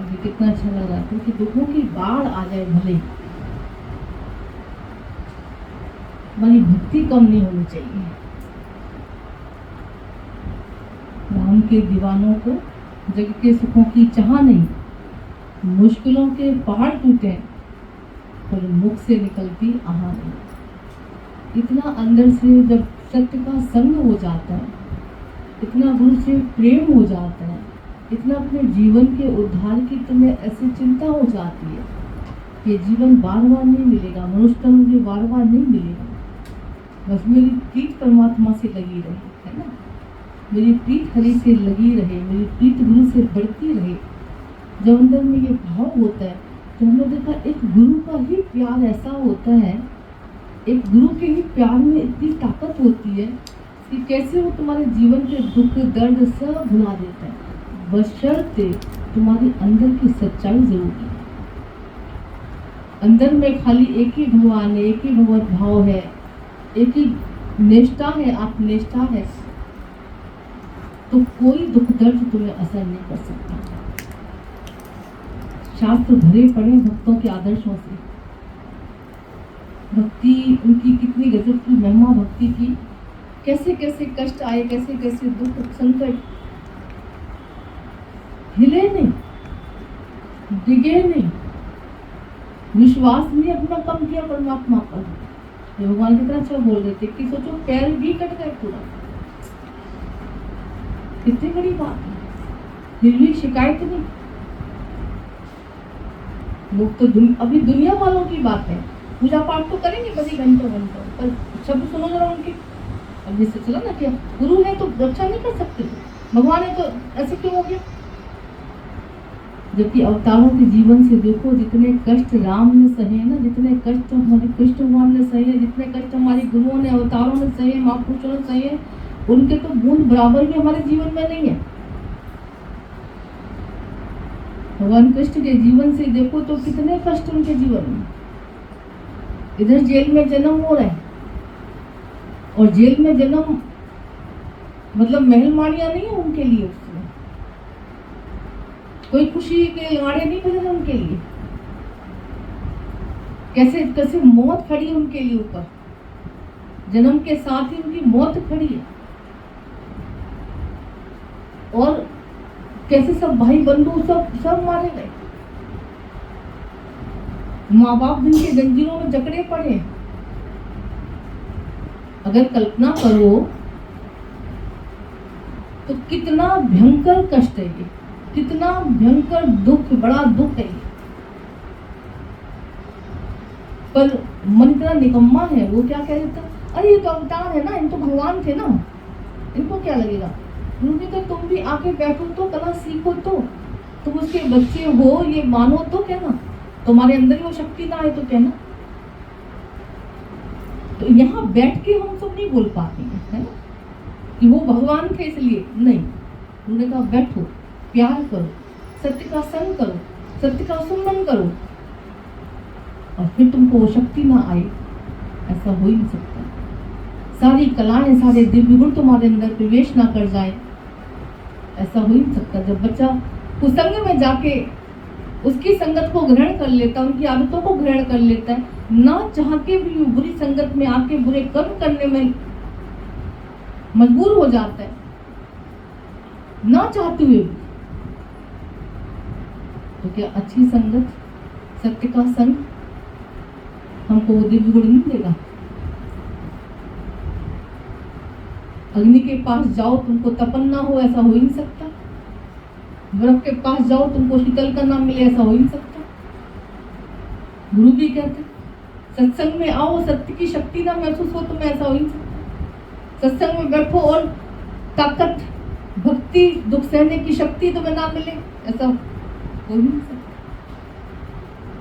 अभी कितना अच्छा लग रहा था कि दुखों की बाढ़ आ जाए भले, हमारी भक्ति कम नहीं होनी चाहिए। राम के दीवानों को जग के सुखों की चाह नहीं, मुश्किलों के पहाड़ टूटे पर मुख से निकलती आह नहीं। इतना अंदर से जब सत्य का संग हो जाता है, इतना गुरु से प्रेम हो जाता है, इतना अपने जीवन के उद्धार की तुम्हें ऐसी चिंता हो जाती है कि जीवन बार बार नहीं मिलेगा, मनुष्य मुझे बार बार नहीं मिलेगा, बस मेरी प्रीत परमात्मा से लगी रहे, है ना, मेरी प्रीत हरि से लगी रहे, मेरी प्रीत गुरु से बढ़ती रहे। जब अंदर में ये भाव होता है तो हमने देखा एक गुरु का ही प्यार ऐसा होता है, एक गुरु के ही प्यार में इतनी ताकत होती है कि कैसे वो तुम्हारे जीवन के दुख दर्द सब भुला देता है, बशर्ते तुम्हारी अंदर की सच्चाई जरूरी है। अंदर में खाली एक ही भगवान है, एक ही भगवत भाव है, एक ही निष्ठा है, आप निष्ठा है, तो कोई दुख दर्द तुम्हें असर नहीं कर सकता। शास्त्र भरे पड़े भक्तों के आदर्शों से, भक्ति उनकी कितनी गजब की महिमा भक्ति की, कैसे कैसे कष्ट आए, कैसे कैसे दुख संकट, हिले नहीं, डिगे नहीं, विश्वास नहीं अपना कम किया परमात्मा पर। भगवान कितना अच्छा बोल रहे थे कि सोचो पैर भी कट गए पूरा, कितनी बड़ी बात है, फिर भी शिकायत नहीं। लोग तो अभी दुनिया वालों की बात है, पूजा पाठ तो करेंगे बड़ी घंटों घंटों, पर शब्द सुनो जरा उनके। अब जैसे चला ना कि गुरु है तो रक्षा नहीं कर सकते, भगवान है तो ऐसे क्यों हो गया। जबकि अवतारों के जीवन से देखो, जितने कष्ट राम ने सहे ना, जितने कष्ट हमारे कृष्ण भगवान ने सहे, जितने कष्ट हमारे गुरुओं ने अवतारों ने सहे, महापुरुषों ने सहे, उनके तो बूंद बराबर भी हमारे जीवन में नहीं है। भगवान कृष्ण के जीवन से देखो तो कितने कष्ट उनके जीवन में। इधर जेल में जन्म हो रहा है, और जेल में जन्म मतलब महल माड़ियां नहीं है उनके लिए, उसमें कोई खुशी के लाड़े नहीं बजे उनके लिए। कैसे कैसे मौत खड़ी है उनके लिए ऊपर, जन्म के साथ ही उनकी मौत खड़ी है, और कैसे सब भाई बंधु सब मारे गए, माँ बाप जिनके जंजीरों में जकड़े पड़े। अगर कल्पना करो तो कितना भयंकर कष्ट है ये, कितना भयंकर दुख, बड़ा दुख है ये। पर मन इतना निकम्मा है, वो क्या कह देता, अरे ये तो अवतार है ना, इन तो भगवान थे ना, इनको क्या लगेगा। उन्होंने कहा तुम भी आके बैठो तो, कला सीखो तो, तुम उसके बच्चे हो ये मानो तो कहना, तुम्हारे अंदर वो शक्ति ना आए तो कहना। तो यहाँ बैठ के हम सब नहीं बोल पाते हैं, है ना, कि वो भगवान थे इसलिए नहीं। उन्होंने कहा बैठो, प्यार करो, सत्य का संग करो, सत्य का सुमरन करो, और फिर तुमको वो शक्ति ना आए, ऐसा हो ही नहीं सकता। सारी कलाएं, सारे दिव्य गुण तुम्हारे अंदर प्रवेश ना कर जाए, ऐसा हो ही नहीं सकता। जब बच्चा कुसंग में जाके उसकी संगत को ग्रहण कर लेता, उनकी आदतों को ग्रहण कर लेता है, ना चाह के भी बुरी संगत में आके बुरे कर्म करने में मजबूर हो जाता है, ना चाहते हुए भी, तो क्या अच्छी संगत, सत्य का संग हमको वो दिव्य गुण नहीं देगा। अग्नि के पास जाओ तुमको तपन ना हो, ऐसा हो ही नहीं सकता। बर्फ के पास जाओ तुमको शीतल का नाम मिले, ऐसा हो ही नहीं सकता। गुरु भी कहते सत्संग में आओ, सत्य की शक्ति ना महसूस हो तुम्हें, ऐसा हो ही नहीं सकता। सत्संग में बैठो और ताकत, भक्ति, दुख सहने की शक्ति तुम्हें ना मिले, ऐसा हो ही नहीं सकता।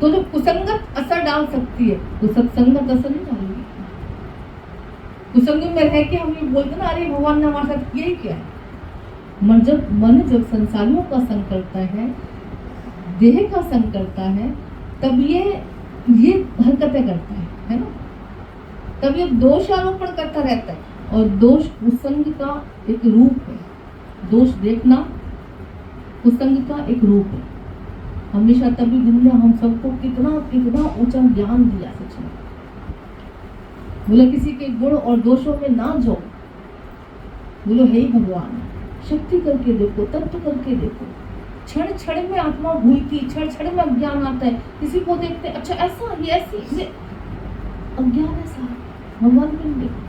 तो जो कुसंगत असर डाल सकती है, तो सत्संगत असर नहीं डालेगी। कुसंग में रह के हम ये बोलते ना, अरे भगवान ने हमारे साथ किया ही क्या है। मन जब संसारियों का संग करता है, देह का संग करता है, तब ये हरकतें करता है ना, तब ये दोष आरोपण करता रहता है। और दोष कुसंग का एक रूप है, दोष देखना कुसंग का एक रूप है। हमेशा तभी गुरु ने हम सबको कितना कितना ऊंचा ज्ञान दिया। सच में बोले किसी के गुण और दोषों में ना जाओ, बोलो हे भगवान शक्ति करके देखो, तत्व करके देखो। क्षण क्षण में आत्मा भूलती, क्षण क्षण में अज्ञान आता है। किसी को देखते अच्छा ऐसा ये ऐसी, ये अज्ञान ऐसा। भगवान को देखो,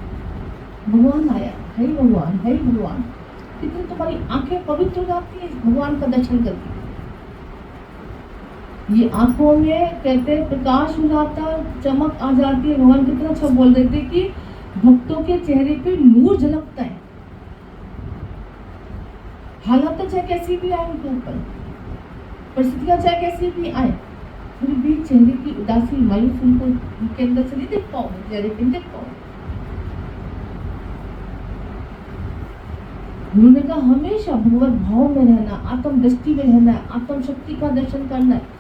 भगवान आया, हे भगवान, हे भगवान। कितनी तुम्हारी आंखें पवित्र हो जाती है भगवान का दर्शन करके। ये आंखों में कहते हैं प्रकाश हो जाता, चमक आ जाती है। भगवान कितना अच्छा बोल देते कि भक्तों के चेहरे पे नूर झलकता है। हालात चाहे कैसी भी आए उनके ऊपर, परिस्थितियां चाहे कैसी भी आए, फिर भी चेहरे की उदासी मायूस उनको उनके अंदर से नहीं देख पाओगे, चेहरे पे नहीं देख पाओगे। गुरु ने कहा हमेशा भगवत भाव में रहना, आत्म दृष्टि में रहना है, आत्म शक्ति का दर्शन करना है।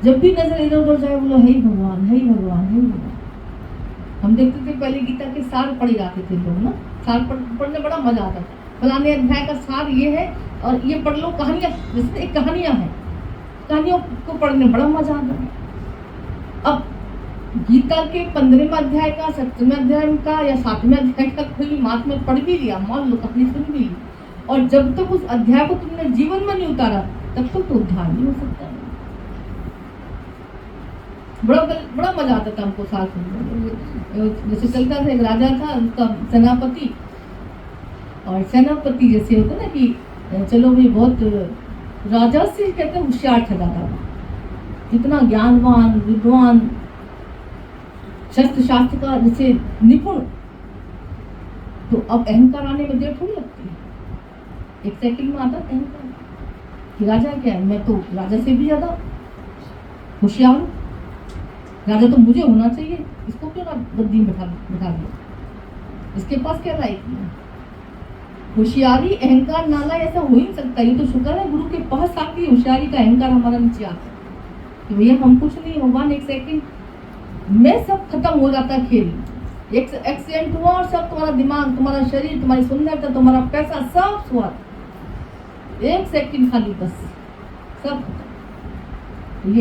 जब भी नजर इधर उधर जाए बोलो हे भगवान, हे भगवान, हे भगवान। हम देखते थे पहले गीता के सार पढ़े जाते थे लोग ना, सार पढ़ने बड़ा मजा आता था। फलाने अध्याय का सार ये है और ये पढ़ लो। कहानियां, जैसे एक कहानियां हैं, कहानियों को पढ़ने बड़ा मजा आता है। अब गीता के 15वें अध्याय का, 17वें अध्याय का या 7वें अध्याय का कोई महात्मा पढ़ भी लिया, मान लो कहानी सुन भी ली, और जब तक उस अध्याय को तुमने जीवन में नहीं उतारा तब तक तो उद्धार नहीं हो सकता। बड़ा मजा आता था हमको सार सुनने। जैसे चलता था, एक राजा था, उसका सेनापति, और सेनापति जैसे होता ना कि चलो भाई बहुत राजा से कहते हैं होशियार ठहराता था, इतना ज्ञानवान विद्वान, शस्त्र शास्त्र का जैसे निपुण। तो अब अहंकार आने में देर थोड़ी लगती है, एक सेकंड में आता अहंकार कि राजा क्या है, मैं तो राजा से भी ज्यादा होशियार हूँ, राजा तो मुझे होना चाहिए, इसको क्यों ना गद्दी में बिठा दिया, इसके पास क्या लायक है। होशियारी अहंकार नाला ऐसा हो ही नहीं सकता। ये तो शुक्र है गुरु के पास आके होशियारी का अहंकार हमारा नीचे आता है कि भैया हम कुछ नहीं, भगवान एक सेकंड में सब खत्म हो जाता है खेल। एक एक्सीडेंट हुआ और सब तुम्हारा दिमाग, तुम्हारा शरीर, तुम्हारी सुंदरता, तुम्हारा पैसा सब स्वाद, एक सेकंड खाली बस सब खत्म।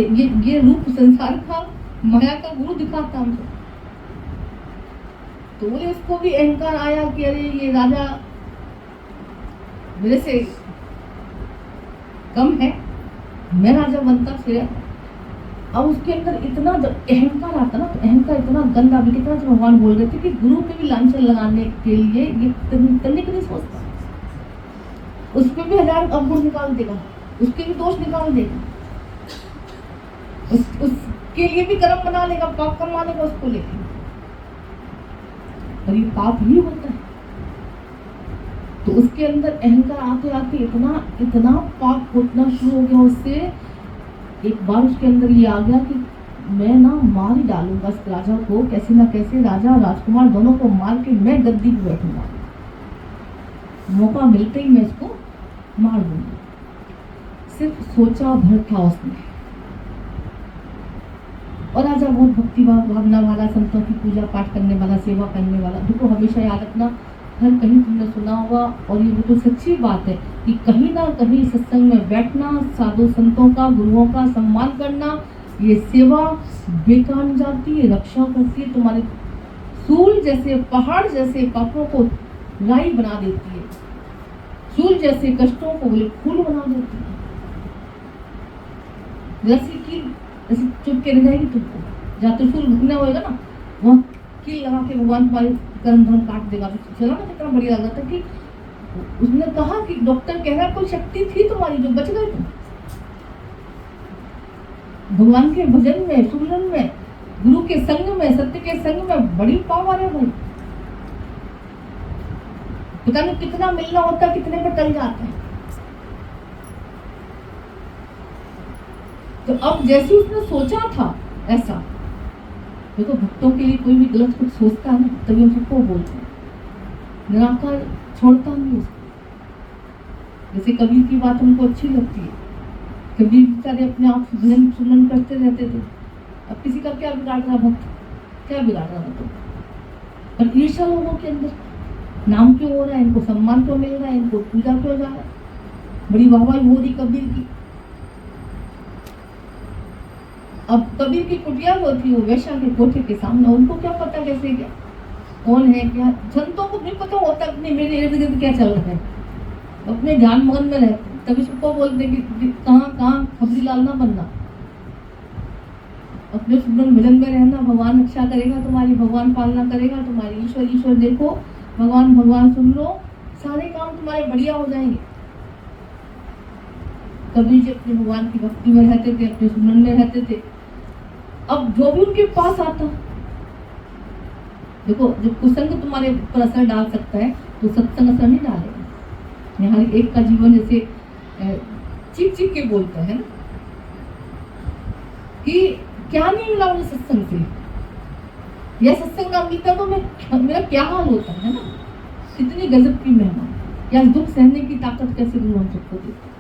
ये रूप संसार का माया का गुरु दिखाता हमको। तो बोले उसको भी अहंकार आया कि अरे ये राजा मेरे से कम है, मैं राजा बनता फिर। अब उसके अंदर इतना अहंकार आता ना, तो अहंकार इतना गंदा भी, कितना भगवान बोल रहे थे कि गुरु पे भी लांछन लगाने के लिए ये करने के लिए सोचता, उस पर भी 1000 अवगुण निकाल देगा, उसके भी दोष निकाल देगा, उसके लिए भी कर्म बना लेगा, पाप कमा लेगा उसको लेके। और ये पाप ही होता है। तो उसके अंदर अहंकार आते आते इतना पाप होना शुरू हो गया उससे। एक बार उसके अंदर ये आ गया कि मैं ना मार ही डालूंगा इस राजा को, कैसे ना कैसे राजा और राजकुमार दोनों को मार के मैं गद्दी पे बैठूंगा, मौका मिलते ही मैं इसको मार दूंगा। सिर्फ सोचा भर था उसने। और राजा बहुत भक्ति भावना वाला, संतों की पूजा पाठ करने वाला, सेवा करने वाला। देखो हमेशा याद रखना, हर कहीं तुमने सुना होगा, और ये बिल्कुल सच्ची बात है कि कहीं ना कहीं सत्संग में बैठना, साधु संतों का, गुरुओं का सम्मान करना, ये सेवा बेकार नहीं जाती है, रक्षा करती है, तुम्हारे सूल जैसे पहाड़ जैसे पापों को राई बना देती है, सूल जैसे कष्टों को बोले फूल बना देती है। जैसे कि ऐसे चुप के रह जाएगी तुमको, जहाँ त्रिशूल घूमना होगा ना वहाँ कील लगा के भगवान तुम्हारे कर्म धर्म काट देगा। चला ना कितना बढ़िया लगा था कि उसने कहा कि डॉक्टर कह रहा कोई शक्ति थी तुम्हारी जो बच गए तुम। भगवान के भजन में, सुमिरन में, गुरु के संग में, सत्य के संग में बड़ी पावर है भाई। पता नहीं कितना मिलना होता है, कितने पर टल जाता है। तो अब जैसे उसने सोचा था ऐसा, देखो भक्तों के लिए कोई भी गलत कुछ सोचता है ना, तभी हम सबको बोलते हैं, निराकार छोड़ता नहीं उसको। जैसे कबीर की बात हमको अच्छी लगती है, कबीर बेचारे अपने आप भजन सुमन करते रहते थे। अब किसी का क्या बिगाड़ रहा भक्त, क्या बिगाड़ रहा भक्त? पर ईर्ष्या लोगों के अंदर, नाम क्यों हो रहा है, इनको सम्मान क्यों मिल रहा है, इनको पूजा क्यों जा रहा है, बड़ी वाहवाही हो रही कबीर की। अब कबीर की कुटिया वो थी, वो वैश्या के कोठे के सामने। उनको क्या पता कैसे क्या कौन है क्या, संतों को नहीं पता होता अपने मेरे इर्द गिर्द क्या चल रहा है, अपने ध्यान मगन में रहते। तभी सबको बोलते कि कहाँ कहाँ खबरी लाल ना बनना, अपने सुमरन भजन में रहना। भगवान रक्षा करेगा तुम्हारी, भगवान पालना करेगा तुम्हारी। ईश्वर ईश्वर देखो, भगवान भगवान सुन लो, सारे काम तुम्हारे बढ़िया हो जाएंगे। कबीर जी अपने भगवान की भक्ति में रहते थे, अपने सुमरन में रहते थे। अब जो भी उनके पास आता, देखो जब कुसंग तुम्हारे ऊपर असर डाल सकता है तो सत्संग असर नहीं डालेगा। यहाँ एक का जीवन जैसे चीख चीख के बोलता है ना कि क्या नहीं मिला मुझे सत्संग से, या सत्संग ना मिलता तो मेरा क्या हाल होता है ना। कितनी गजब की महिमा, या दुख सहने की ताकत कैसे गुरु हम सबको देते।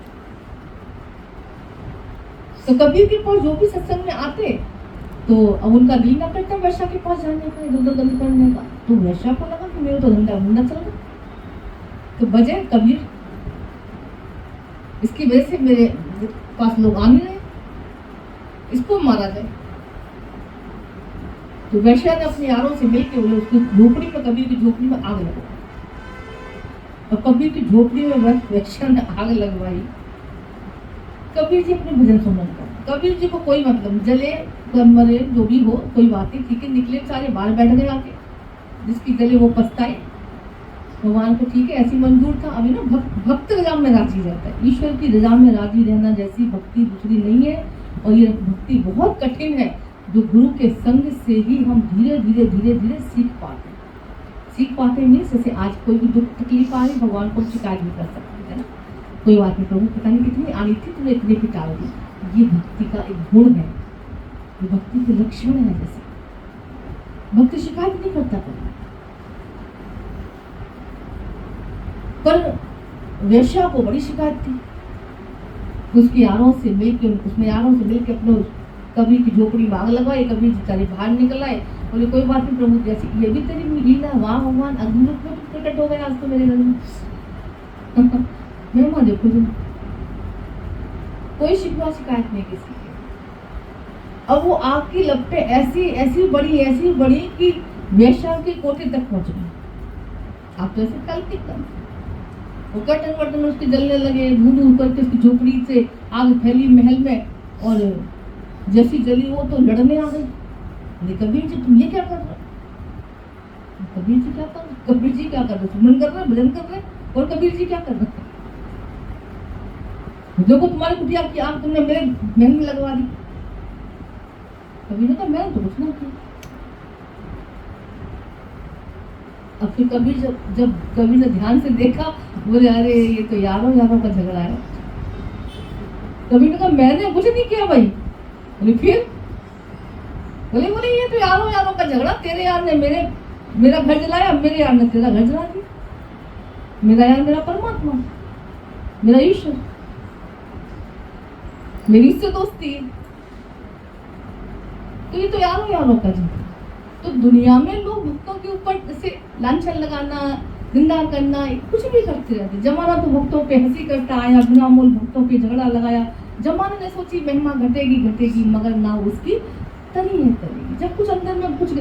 तो कबीर के पास जो भी सत्संग में आते तो अब उनका दिल ना करता वैश्या के पास जाने का, इधर उधर गंद करने का। तो वैश्या को लगा कि मेरा तो धंधा मुंडा चल रहा, तो बजे कबीर इसकी वजह से मेरे पास लोग आ नहीं रहे, इसको मारा जाए। तो वैश्या ने अपने यारों से मिलकर बोले उसकी झोपड़ी में, कबीर की झोपड़ी में आग लगवाई। और कबीर की झोपड़ी में वैश्या ने आग लगवाई। कबीर जी अपने भजन सुनने का, कबीर जी को कोई मतलब, जले मरे जो भी हो कोई बात नहीं, ठीक है। निकले सारे बाहर बैठ गए आके, जिसकी जले वो पछताए। भगवान को ठीक है ऐसी मंजूर था। अभी ना भक्त रजा में राजी रहता है, ईश्वर की रजा में राजी रहना जैसी भक्ति दूसरी नहीं है। और ये भक्ति बहुत कठिन है, जो गुरु के संग से ही हम धीरे धीरे धीरे धीरे सीख पाते मीन्स जैसे आज कोई भी दुख तकलीफ आ रही, भगवान को शिकायत नहीं कर सकते है ना, कोई बात नहीं प्रभु पता नहीं कितनी आनी थी, तुम्हें इतने की टाल दी। ये भक्ति का एक गुण है, ये भक्ति के लक्षण है। जैसे भक्त शिकायत नहीं करता पर वैश्या को बड़ी शिकायत थी। उसके यारों से मिलकर अपने कबीर की झोपड़ी में आग लगाई। कबीर जी सारे बाहर निकल आए, बोले कोई बात नहीं प्रभु, जैसे ये भी तेरी लीला, वाह भगवान अग्नि रूप में प्रकट हो गए आज तो मेरे घर में। महिमा देखो जी, कोई शिकवा शिकायत नहीं किसी की। अब वो आग की लपटें ऐसी बड़ी कि वैश्या के कोठे तक पहुंच गई। आप तो ऐसे कल एकदम वो कर्टन उसके जलने लगे, धू करके उसकी झोपड़ी से आग फैली महल में। और जैसी जली वो तो लड़ने आ गई। कबीर जी तुम ये क्या कर रहे? कबीर जी क्या कर रहे? सुमन कर रहे, भजन कर रहे, और कबीर जी क्या कर रहे? देखो तुम्हारी कुटिया की आग तुमने मेरे महल में लगवा दी। कबीर ने कहा मैंने तो कुछ ना किया। अब फिर कबीर जब कबीर ने ध्यान से देखा, बोले अरे ये तो यारों का झगड़ा है। कबीर ने कहा मैंने कुछ नहीं किया भाई। बोले फिर? बोले ये तो यारों का झगड़ा, तेरे यार ने मेरा घर जलाया, मेरे यार ने तेरा घर जला दिया। मेरा यार मेरा परमात्मा, मेरा ईश्वर, मेरी इससे दोस्ती है। तो ये तो यारों का झगड़ा। तो दुनिया में लोग भक्तों के ऊपर जैसे लांछन लगाना, निंदा करना, कुछ भी करते रहते। जमाना तो भक्तों पे हंसी करता आया, बिना मोल भक्तों पे झगड़ा लगाया। जमाने ने सोची महिमा घटेगी, मगर ना उसकी तरी है। जब कुछ अंदर में कुछ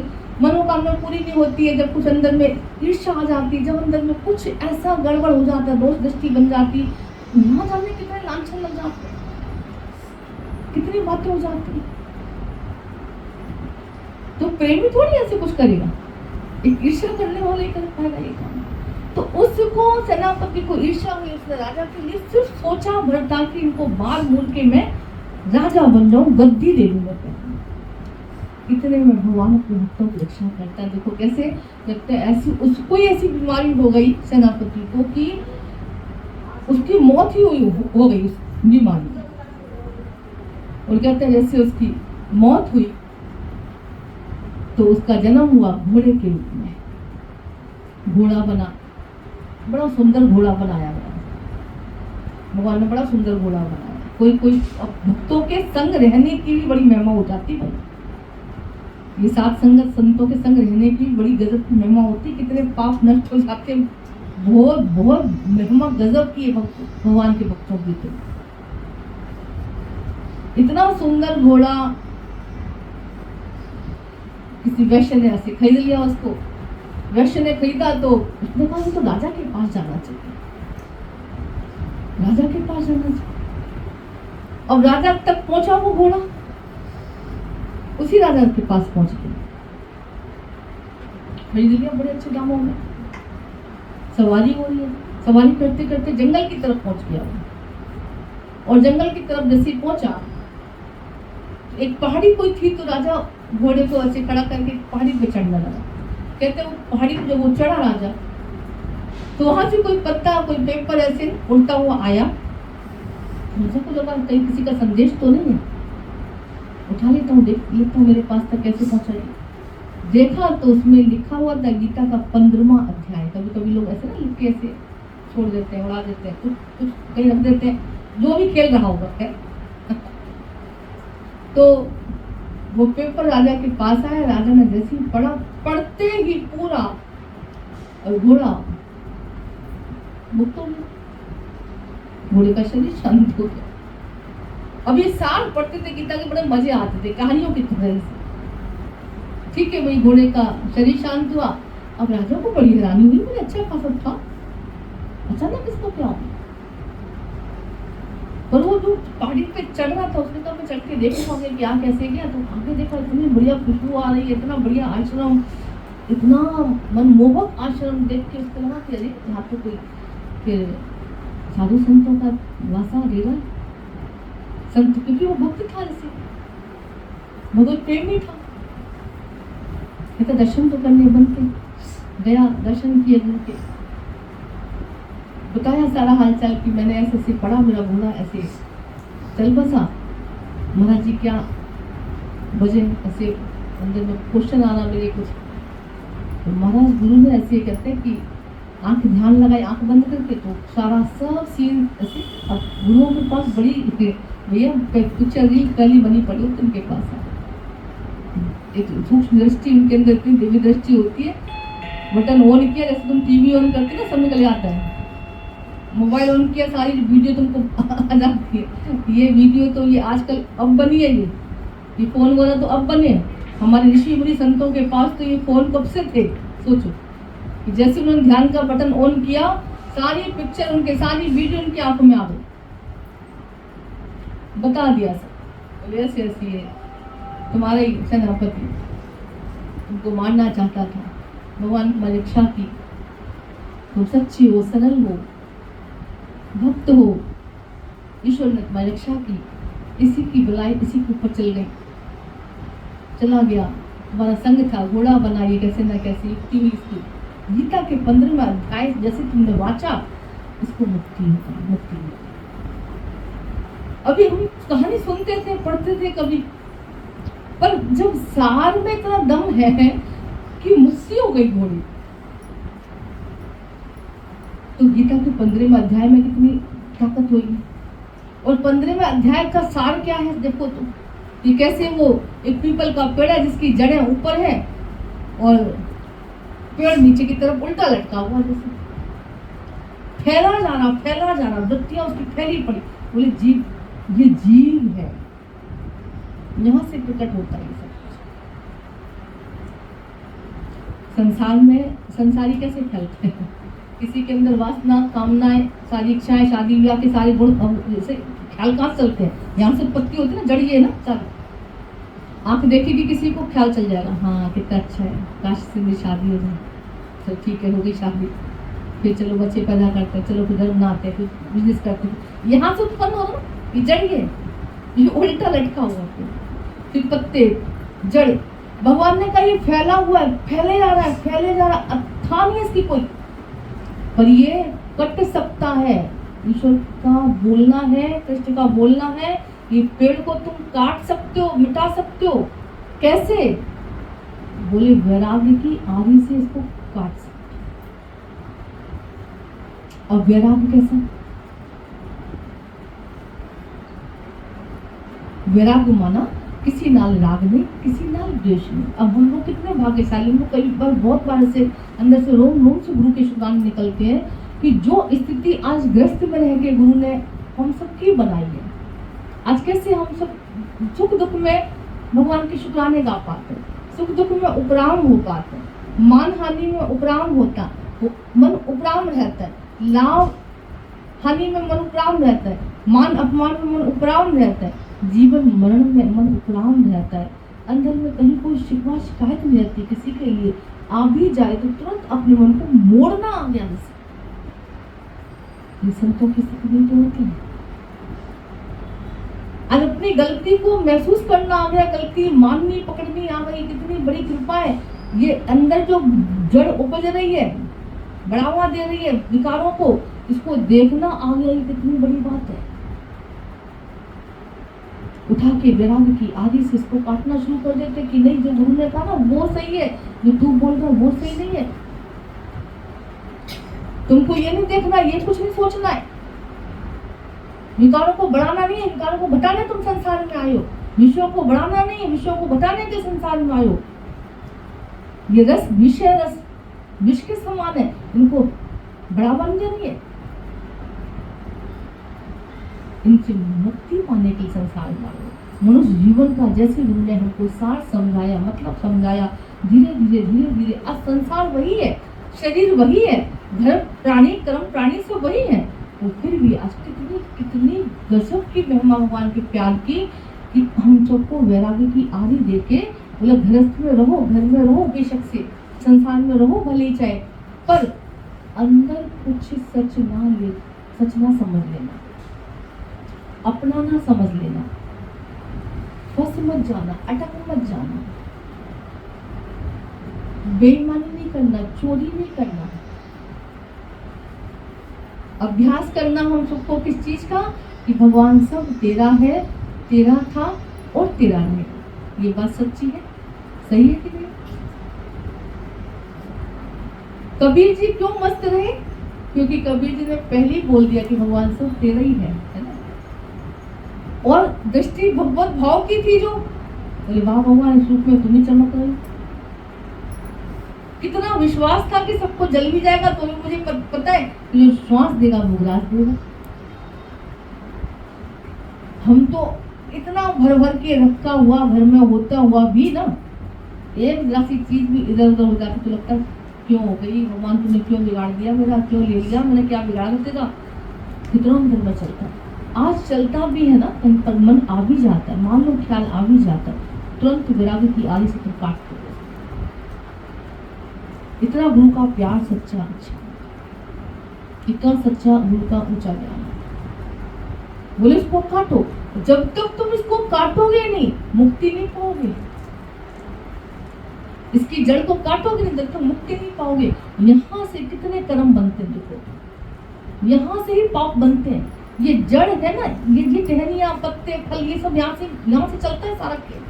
मनोकामना पूरी नहीं होती है, जब कुछ अंदर में ईर्ष्या आ जाती है, जब अंदर में कुछ ऐसा गड़बड़ हो जाता है, दोष दृष्टि बन जाती, ना जाने कितने लांछन लग जाते हैं, कितनी बातें हो जाती है। तो प्रेमी थोड़ी ऐसे कुछ करेगा, एक ईर्ष्या करने वाला ही कर पाएगा ये काम। तो उसको सेनापति को ईर्ष्या हुई, उसने राजा के लिए सिर्फ सोचा भर था कि इनको मार मूल के मैं राजा बन जाऊं, गद्दी दे दूंगा। इतने में भगवान अपने भक्तों की रक्षा करता है। देखो कैसे लगता है, ऐसी उसको ऐसी बीमारी हो गई सेनापति को कि उसकी मौत ही हो गई उस बीमारी में। और कहते हैं जैसे उसकी मौत हुई तो उसका जन्म हुआ घोड़े के रूप में। घोड़ा बना, बड़ा सुंदर घोड़ा बनाया गया भगवान ने, बड़ा सुंदर घोड़ा बनाया। कोई भक्तों के संग रहने की भी बड़ी महिमा हो जाती है। ये साथ संगत संतों के संग रहने की बड़ी गजब की महिमा होती, कितने पाप नष्ट हो जाते। बहुत महिमा गजब की है भगवान के भक्तों की। तो इतना सुंदर घोड़ा किसी वैश्य ने ऐसे खरीद लिया उसको। वैश्य ने खरीदा तो उसने कहा तो राजा के पास जाना चाहिए, राजा के पास जाना चाहिए। अब राजा तक पहुंचा वो घोड़ा, उसी राजा के पास पहुंच गया, खरीद लिया बड़े अच्छे दामों में, सवारी हो रही है। सवारी करते करते जंगल की तरफ पहुंच गया और जंगल की तरफ जैसे पहुंचा एक पहाड़ी कोई थी, तो राजा घोड़े को ऐसे खड़ा करके पहाड़ी पे चढ़ने लगा। कहते वो पहाड़ी पे जब वो चढ़ा राजा, तो वहां से कोई पत्ता कोई पेपर ऐसे उड़ता हुआ आया। राजा को लगा कहीं किसी का संदेश तो नहीं है, उठा लेता हूँ, देख लेता हूँ मेरे पास तक कैसे पहुंचा है। देखा तो उसमें लिखा हुआ था गीता का 15वां अध्याय। कभी कभी लोग ऐसे ना लिख के ऐसे छोड़ देते हैं, उड़ा देते हैं, कुछ कुछ कहीं रख देते हैं, जो भी खेल रहा होगा है। तो वो पेपर राजा के पास आया, राजा ने जैसे ही पढ़ा, पढ़ते ही पूरा घोड़ा मुक्त हो गया, घोड़े का शरीर शांत हो गया। अब ये साल पढ़ते थे गीता के, बड़े मजे आते थे कहानियों की तरह से। ठीक है भाई, घोड़े का शरीर शांत हुआ। अब राजा को बड़ी हैरानी हुई, मुझे अच्छा खासा था, अचानक इसको क्या हुआ। पर वो जो पहाड़ी पे चढ़ रहा था उसने कहा मैं चढ़ के देखूंगा आगे क्या कैसे गया। तो आगे देखा इतनी बढ़िया खुशबू आ रही है, इतना बढ़िया आश्रम, इतना मनमोहक आश्रम देख के उसको लगा कि अरे यहाँ तो कोई फिर साधु संतों का वासा डेरा संत, क्योंकि वो भक्त था, जैसे भगवत प्रेमी था। कहते दर्शन तो करने बन के गया, दर्शन किए गुरु के, बताया सारा हालचाल कि मैंने ऐसे ऐसे पढ़ा, मेरा घोड़ा ऐसे चल बसा। महाराज जी क्या भजन, ऐसे अंदर में क्वेश्चन आ रहा मेरे कुछ। तो महाराज गुरु ने ऐसे कहते हैं कि आंख ध्यान लगाई, आंख बंद करके, तो सारा सब सीन ऐसे। अब गुरुओं के पास बड़ी भैया पिक्चर रील पहली बनी पड़ी होती उनके पास, एक सूक्ष्म दृष्टि उनके अंदर, इतनी दिव्य दृष्टि होती है। बटन ऑन किया, जैसे तुम टीवी ऑन करते ना, सब निकल आता है। मोबाइल ऑन किया, सारी वीडियो तुमको आ जाती है। ये वीडियो तो ये आजकल अब बनी है, ये फोन वगैरह तो अब बने। हमारे ऋषि मुनि संतों के पास तो ये फोन कब से थे। सोचो कि जैसे उन्होंने ध्यान का बटन ऑन किया, सारी पिक्चर उनके, सारी वीडियो उनकी आंखों में आ गई, बता दिया सब। ऐसे ऐसी है तुम्हारा ही सेनापति, तुमको मारना चाहता था, भगवान तुम्हारी रक्षा की, तुम सच्ची हो, सरल हो, भक्त हो, ईश्वर ने तुम्हारी रक्षा की, इसी की बुलाई इसी के ऊपर चल गई, चला गया, तुम्हारा संग था, घोड़ा बना, ये कैसे ना कैसे युक्ति हुई इसकी। गीता के 15वां अध्याय जैसे तुमने वाचा, इसको मुक्ति होता, मुक्ति होता। अभी हम कहानी सुनते थे, पढ़ते थे कभी, पर जब सार में इतना दम है कि मुक्ति हो गई घोड़ी, तो गीता के 15वें अध्याय में कितनी ताकत होगी। और 15वें अध्याय का सार क्या है देखो तो, ये कैसे वो एक पीपल का पेड़ है जिसकी जड़ें ऊपर है और पेड़ नीचे की तरफ उल्टा लटका हुआ, जैसे फैला जा रहा, वृत्तियां उसकी फैली पड़ी। बोले जीव, ये जीव है, यहां से प्रकट होता है सब। संसार में संसारी कैसे फैलते हैं, किसी के अंदर वासना, कामनाएं, सारी इच्छाएं, शादी विवाह के सारे गुण जैसे ख्याल कहाँ चलते हैं, यहाँ से उत्पत्ति होती है ना, जड़ ये ना सारी। आंख देखेगी किसी को, ख्याल चल जाएगा, हाँ कितना अच्छा है, काश से मेरी शादी हो जाए, चलो ठीक है हो गई शादी, फिर चलो बच्चे पैदा करते हैं, चलो फिर घर बनाते हैं, फिर बिजनेस करते हैं, यहाँ से उत्पन्न हो ना, ये जड़ ये उल्टा लटका हुआ, फिर पत्ते, जड़। भगवान ने कहा ये फैला हुआ है, फैले जा रहा है, फैले जा रहा है, था नहीं इसकी कोई, पर ये कट सकता है। ईश्वर का बोलना है, कृष्ण का बोलना है, ये पेड़ को तुम काट सकते हो, मिटा सकते हो, कैसे? बोले वैराग्य की आदि से इसको काट सकते। अब वैराग्य कैसा? वैराग्य माना किसी नाल राग नहीं, किसी नाल द्वेष नहीं। अब हम लोग कितने भाग्यशाली, हम लोग कई बार बहुत बार से अंदर से रोम रोम से गुरु के शुभान निकलते हैं कि जो स्थिति आज ग्रस्त में रह के गुरु ने हम सब की बनाई है, आज कैसे हम सब सुख दुख में भगवान के शुक्राने गा पाते हैं। सुख दुख में उपराम हो पाते हैं, मान हानि में उपराम होता, मन उपराम रहता है, लाभ हानि में मन उपराम रहता है, मान अपमान में मन उपराम रहता है, जीवन मरण में मन उपराम रहता है। अंदर में कहीं कोई शिकवा शिकायत नहीं रहती किसी के लिए, आ भी जाए तो तुरंत अपने मन को मोड़ना आ गया। ये संतों की स्थिति तो होती है। आज अपनी गलती को महसूस करना आ गया, गलती माननी पकड़नी आ गई, कितनी बड़ी कृपा है। ये अंदर जो जड़ उपज रही है, बढ़ावा दे रही है विकारों को, इसको देखना आ गया, ये कितनी बड़ी बात है। उठा के वैराग्य की आदि से इसको काटना शुरू कर देते कि नहीं, जो गुरु ने कहा ना वो सही है, जो तू बोल रहा वो सही नहीं है। तुमको ये नहीं देखना, ये कुछ नहीं सोचना है, विकारों को बढ़ाना नहीं है, विकारों को घटाने तुम संसार में आयो, विषयों को बढ़ाना नहीं है, विषयों को घटाने के संसार में आयो। ये रस विषय रस विष के समान है, इनको बढ़ावा नहीं देनी है, इनसे मुक्ति पाने के संसार में आयो। मनुष्य जीवन का जैसे गुरु ने हमको सार समझाया, मतलब समझाया, धीरे धीरे धीरे धीरे आज संसार वही है, शरीर वही है, धर्म प्राणी कर्म प्राणी सब वही है, और फिर भी आज कितनी कितनी गजब की महिमा भगवान के प्यार की कि हम सबको वैराग्य की आदि देके बोले गृहस्थ में रहो, घर में रहो, बेशक से संसार में रहो भले ही चाहे, पर अंदर कुछ सच ना समझ लेना, अपना ना समझ लेना, फंस मत जाना, अटक मत जाना, बेईमानी नहीं करना, चोरी नहीं करना। अभ्यास करना हम सबको किस चीज का, कि भगवान सब तेरा है, तेरा था और तेरा है। ये बात सच्ची है, सही है कि नहीं? कबीर जी क्यों मस्त रहे? क्योंकि कबीर जी ने पहले ही बोल दिया कि भगवान सब तेरा ही है ना। और दृष्टि भगवत भाव की थी, जो बोले वाह भगवान सुख में तुम्हें चमक रहे। कितना विश्वास था कि सबको जल भी जाएगा तो भी मुझे पता है जो श्वास देगा वो ग्रास देगा। हम तो इतना भर भर के रखा हुआ घर में होता हुआ भी ना, एक ग्रासी चीज भी इधर उधर हो जाती तो लगता क्यों हो गई भगवान, तुमने क्यों बिगाड़ दिया मेरा, क्यों ले लिया मैंने, क्या बिगाड़ देगा। कितना अंदर में चलता, आज चलता भी है ना, पर मन आ भी जाता है, मान लो ख्याल आ भी जाता है, तुरंत वैराग्य की आदि से तुम काट दो। इतना गुरु का प्यार सच्चा, अच्छा इतना सच्चा गुरु का ऊंचा ज्ञान। बोले इसको काटो, जब तक तुम इसको काटोगे नहीं मुक्ति नहीं पाओगे, इसकी जड़ को काटोगे नहीं जब तक मुक्ति नहीं पाओगे। यहाँ से कितने कर्म बनते हैं, देखो यहाँ से ही पाप बनते हैं। ये जड़ है ना, ये टहनियां पत्ते फल ये सब यहाँ से चलता है सारा खेल।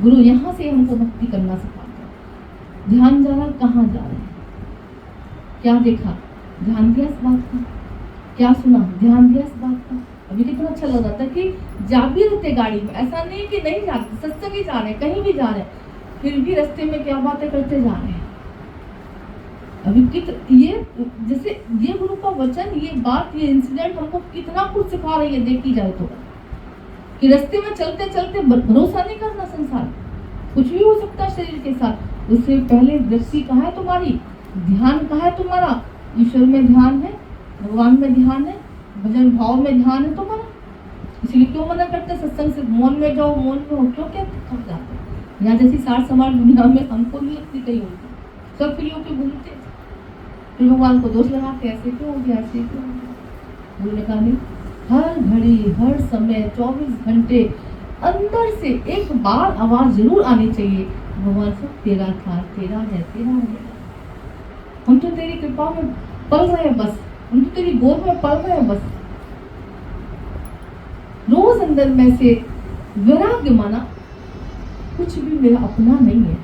गुरु यहाँ से हमको मुक्ति करना सिखाता है। ध्यान जा रहा, कहाँ जा रहे हैं, क्या देखा, ध्यान दिया इस बात का, क्या सुना, ध्यान दिया इस बात का। अभी कितना अच्छा लग रहा था कि जा भी रहते गाड़ी में, ऐसा नहीं कि नहीं जाते, सत्संग ही जा रहे हैं, कहीं भी जा रहे हैं, फिर भी रास्ते में क्या बातें करते जा रहे हैं। अभी ये जैसे ये गुरु का वचन, ये बात, ये इंसिडेंट हमको कितना कुछ सिखा रही है, देखी जाए तो, कि रास्ते में चलते चलते भरोसा नहीं करना, संसार कुछ भी हो सकता है शरीर के साथ। उससे पहले दृष्टि कहाँ है तुम्हारी, ध्यान कहाँ है तुम्हारा, ईश्वर में ध्यान है, भगवान में ध्यान है, भजन भाव में ध्यान है तुम्हारा। इसलिए क्यों मना करते सत्संग से, मौन में जाओ, मौन में हो, क्यों क्या थक जाते। यहाँ जैसी सार समाज दुनिया में हमको नहीं लगती कहीं होती, सब फ्री होकर घूमते, फिर भगवान को दोष लगाते, ऐसे क्यों हो गया, ऐसे क्यों हो गया। गुरु ने कहा नहीं, हर घड़ी हर समय 24 घंटे अंदर से एक बार आवाज जरूर आनी चाहिए, भगवान सब तेरा था, तेरा है, तेरा है। हम तो तेरी कृपा में पल रहे हैं बस, हम तो तेरी गोद में पल रहे हैं बस। रोज अंदर में से वैराग्य माना कुछ भी मेरा अपना नहीं है,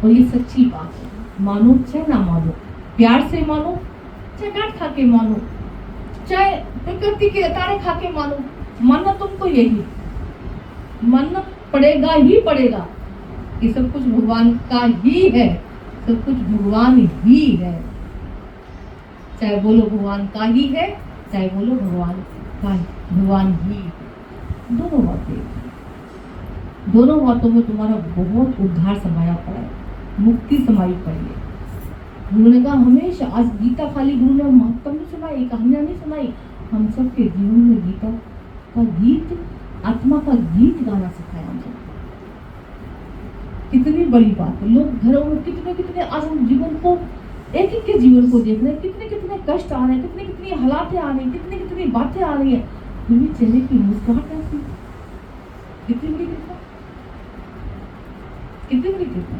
और ये सच्ची बात है। मानो चाहे ना मानो, प्यार से मानो चाहे डांट खा के मानो, चाहे प्रकृति के अतारे खा के मानो, मानना तुमको यही मानना पड़ेगा ही पड़ेगा कि सब कुछ भगवान का ही है, सब कुछ भगवान ही है। चाहे बोलो भगवान का ही है, चाहे बोलो भगवान ही, दोनों बातें। दोनों बातों में तुम्हारा बहुत उद्धार समाया पड़ा है, मुक्ति समाई पड़ी है। गुरु ने कहा हमेशा, आज गीता खाली गुरु ने महत्व नहीं सुनाई, कहानियां नहीं सुनाई, हम सबके जीवन में गीता का गीत, आत्मा का गीत गाना सिखाया हम सबको। कितनी बड़ी बात है। लोग घरों में कितने कितने आज हम जीवन को, एक एक के जीवन को देख रहे हैं, कितने कितने कष्ट आ रहे हैं, कितनी कितनी हालातें आ रही हैं, कितनी कितनी बातें आ रही हैं, फिर भी चेहरे की मुस्कुराहट आती है। कितनी बड़ी कृपा, कितनी बड़ी कृपा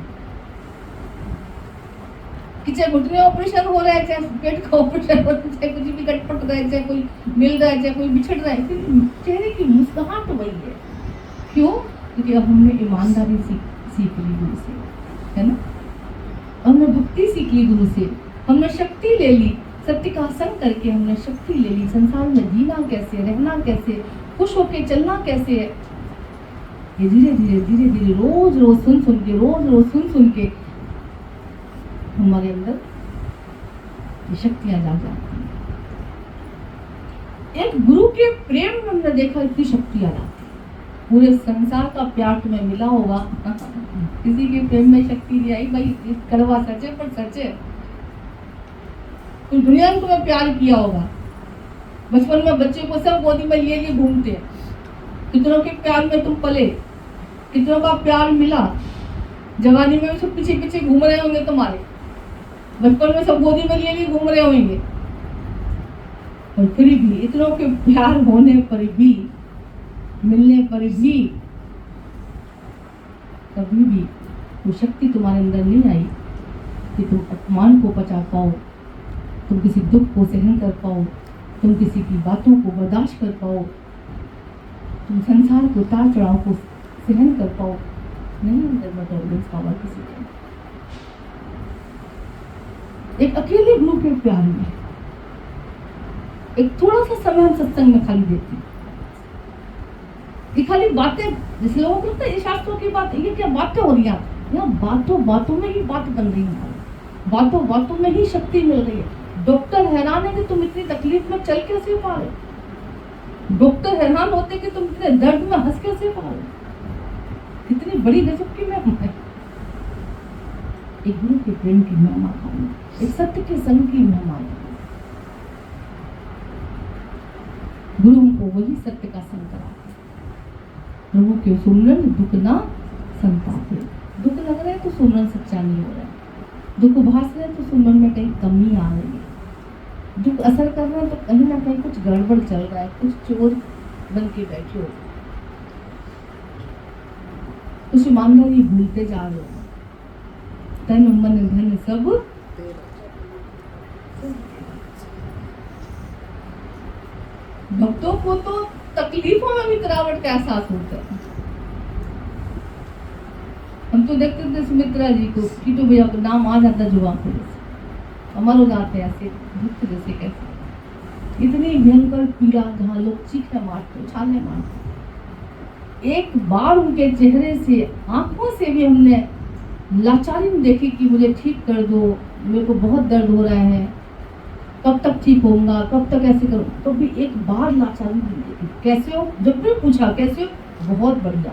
कि चाहे घुटने ऑपरेशन हो रहा है, चाहे पेट का ऑपरेशन हो रहा है, चाहे कुछ भी कटपट रहा है, चाहे कोई मिल रहा है, चाहे कोई बिछड़ रहा है, फिर चेहरे की मुस्कुराहट वही है। क्यों? क्योंकि अब हमने ईमानदारी सीख ली गुरु से, है ना। हमने भक्ति सीख ली गुरु से, हमने शक्ति ले ली, सत्य का संग करके हमने शक्ति ले ली। संसार में जीना कैसे, रहना कैसे, खुश होके चलना कैसे है, ये धीरे धीरे धीरे धीरे रोज रोज सुन सुन के, रोज रोज सुन सुन के हमारे अंदर ये शक्तियां जाग जाती हैं। एक गुरु के प्रेम में हमने देखा इतनी शक्तियां जाती। पूरे संसार का प्यार तुम्हें मिला होगा, किसी के प्रेम में शक्ति नहीं आई भाई, कड़वा सच है पर सच है। पूरी दुनिया ने तुम्हें प्यार किया होगा, बचपन में बच्चे को सब गोदी में लिए घूमते हैं, कितनों के प्यार में तुम पले, कितनों का प्यार मिला, जवानी में भी सब पीछे पीछे घूम रहे होंगे तुम्हारे, बचपन में सब गोदी में लिए घूम रहे होंगे, और फिर भी इतनों के प्यार होने पर भी, मिलने पर भी कभी भी वो शक्ति तुम्हारे अंदर नहीं आई कि तुम अपमान को पचा पाओ, तुम किसी दुख को सहन कर पाओ, तुम किसी की बातों को बर्दाश्त कर पाओ, तुम संसार को उतार चढ़ाव को सहन कर पाओ। नहीं अंदर में टॉलरेंस पावर किसी का। एक अकेले गुरु के प्यार में एक थोड़ा सा समय हम सत्संग में खाली देते हैं, ये खाली बातें, जिस लोगों को लगता है ये शास्त्रों की बात, ये क्या बातें हो रही है, यहाँ बातों बातों में ही बात बन रही है, बातों बातों में ही शक्ति मिल रही है। डॉक्टर हैरान है कि तुम इतनी तकलीफ में चल कैसे पा रहे, डॉक्टर हैरान होते कि तुम इतने दर्द में हंस कैसे पा रहे, कितनी बड़ी गजब की महिमा है। एक गुरु के प्रेम की महिमा खानी, एक सत्य के संग की महिमा है। गुरु को वही सत्य का संग कराते, प्रभु के सुमरन दुख ना संतापे। दुख लग रहा है तो सुमरन सच्चा नहीं हो रहा है, दुख भास रहा है तो सुमरन में कहीं कमी आ रही है, दुख असर कर रहा है तो कहीं ना कहीं कुछ गड़बड़ चल रहा है, कुछ चोर बन के बैठे हो, कुछ ईमानदारी भूलते जा रहे हो, तन मन धन सब भक्तों को तो तकलीफों में भी गिरावट का एहसास होता है। हम तो देखते थे सुमित्रा जी को, कीटू भैया को नाम आ जाता जुबान पे, अमर हो जाते ऐसे भक्त जैसे, कैसे इतनी भयंकर पीड़ा जहाँ लोग चीखने मारते, उछालने मारते, एक बार उनके चेहरे से, आंखों से भी हमने लाचारी देखी कि मुझे ठीक कर दो, मेरे को बहुत दर्द हो रहा है, कब तक ठीक होऊंगा, कब तक ऐसे करूँ, तो भी एक बार लाचारी नहीं देखी। कैसे हो? जब भी पूछा कैसे हो, बहुत बढ़िया,